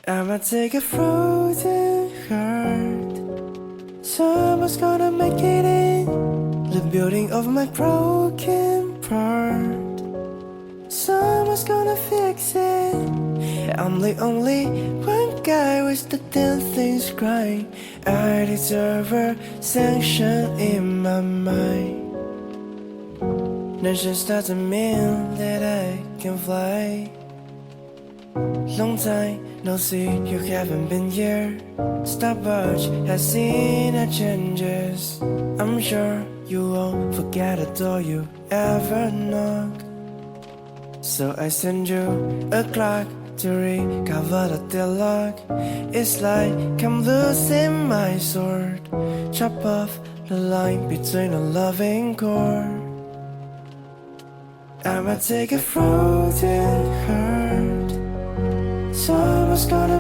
I'ma take a frozen heart. Someone's gonna make it in the building of my broken part. Someone's gonna fix it. I'm the only one guy with the damn things right. I deserve a sanction in my mind. That just doesn't mean that I can fly. Long time no see, you haven't been here. Stopwatch has seen the changes. I'm sure you won't forget a door you ever knocked. So I send you a clock to recover the deadlock. It's like I'm losing my sword. Chop off the line between a loving chord. I'ma take a frozen heart. Someone's gonna